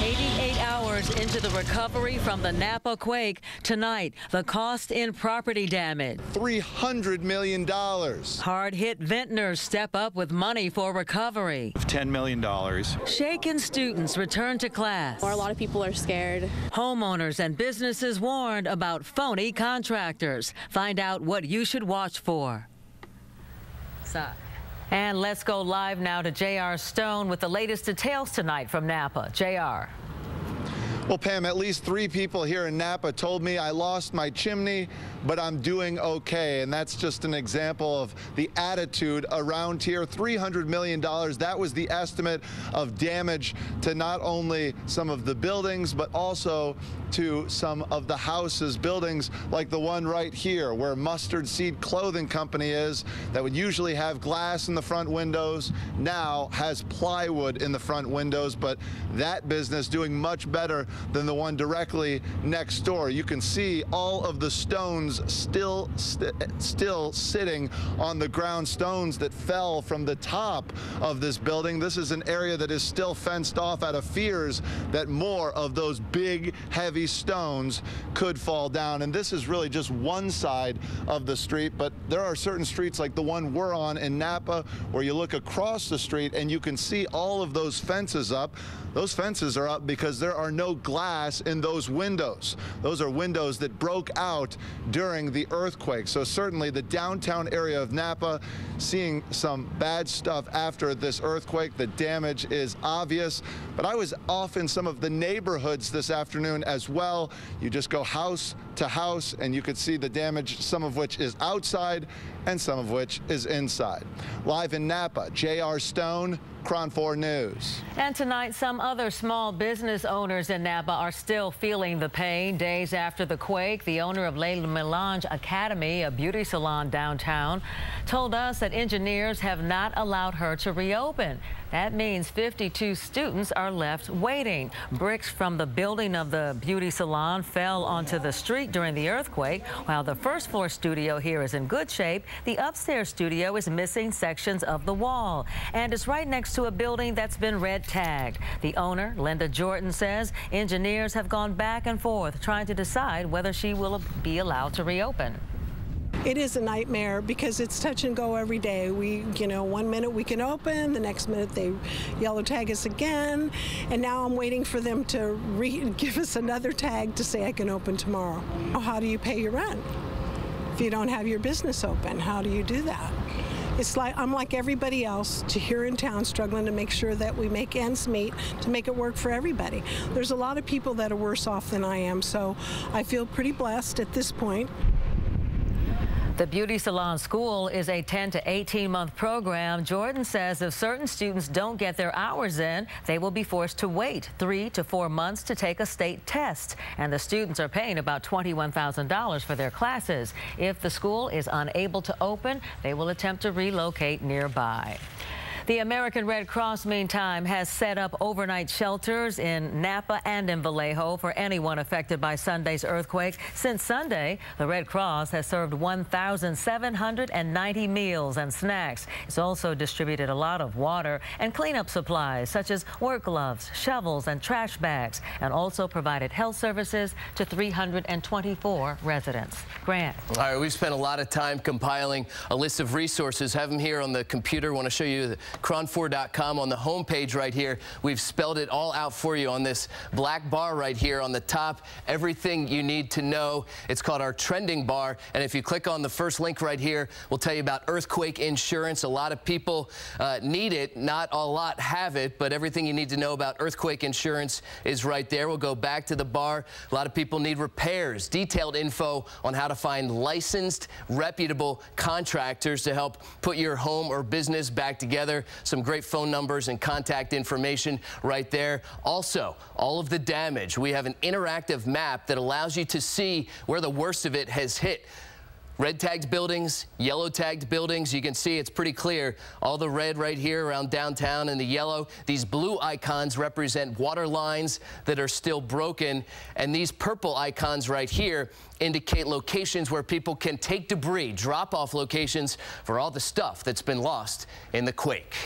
88 hours into the recovery from the Napa quake. Tonight, the cost in property damage. $300 million. Hard-hit vintners step up with money for recovery. $10 million. Shaken students return to class. A lot of people are scared. Homeowners and businesses warned about phony contractors. Find out what you should watch for. And let's go live now to J.R. Stone with the latest details tonight from Napa. J.R. Well, Pam, at least 3 people here in Napa told me I lost my chimney, but I'm doing okay. And that's just an example of the attitude around here. $300 million, that was the estimate of damage to not only some of the buildings, but also to some of the houses, buildings like the one right here where Mustard Seed Clothing Company is, that would usually have glass in the front windows, now has plywood in the front windows. But that business doing much better than the one directly next door. You can see all of the stones still sitting on the ground, stones that fell from the top of this building. This is an area that is still fenced off out of fears that more of those big, heavy stones could fall down. And this is really just one side of the street, but there are certain streets like the one we're on in Napa where you look across the street and you can see all of those fences up. Those fences are up because there are no glass in those windows. Those are windows that broke out during the earthquake. So certainly the downtown area of Napa seeing some bad stuff after this earthquake. The damage is obvious, but I was off in some of the neighborhoods this afternoon as well. You just go house to house and you could see the damage, some of which is outside and some of which is inside. Live in Napa, J.R. Stone, KRON 4 News. And tonight, some other small business owners in Napa are still feeling the pain days after the quake. The owner of Le Melange Academy, a beauty salon downtown, told us that engineers have not allowed her to reopen. That means 52 students are left waiting. Bricks from the building of the beauty salon fell onto the street during the earthquake. While the first floor studio here is in good shape, the upstairs studio is missing sections of the wall and is right next to a building that's been red tagged. The owner, Linda Jordan, says engineers have gone back and forth trying to decide whether she will be allowed to reopen. It is a nightmare because it's touch and go every day. One minute we can open, the next minute they yellow tag us again, and now I'm waiting for them to give us another tag to say I can open tomorrow. How do you pay your rent if you don't have your business open? How do you do that? It's like I'm like everybody else here in town, struggling to make sure that we make ends meet to make it work for everybody. There's a lot of people that are worse off than I am, so I feel pretty blessed at this point. The Beauty Salon School is a 10 to 18-month program. Jordan says if certain students don't get their hours in, they will be forced to wait 3 to 4 months to take a state test. And the students are paying about $21,000 for their classes. If the school is unable to open, they will attempt to relocate nearby. The American Red Cross, meantime, has set up overnight shelters in Napa and in Vallejo for anyone affected by Sunday's earthquake. Since Sunday, the Red Cross has served 1,790 meals and snacks. It's also distributed a lot of water and cleanup supplies, such as work gloves, shovels, and trash bags, and also provided health services to 324 residents. Grant. All right, we've spent a lot of time compiling a list of resources. Have them here on the computer. I want to show you KRON4.com on the home page right here. We've spelled it all out for you on this black bar right here on the top. Everything you need to know. It's called our trending bar. And if you click on the first link right here, we'll tell you about earthquake insurance. A lot of people need it. Not a lot have it, but everything you need to know about earthquake insurance is right there. We'll go back to the bar. A lot of people need repairs. Detailed info on how to find licensed, reputable contractors to help put your home or business back together. Some great phone numbers and contact information right there. Also, all of the damage. We have an interactive map that allows you to see where the worst of it has hit. Red tagged buildings, yellow tagged buildings. You can see it's pretty clear. All the red right here around downtown and the yellow. These blue icons represent water lines that are still broken. And these purple icons right here indicate locations where people can take debris, drop off locations for all the stuff that's been lost in the quake.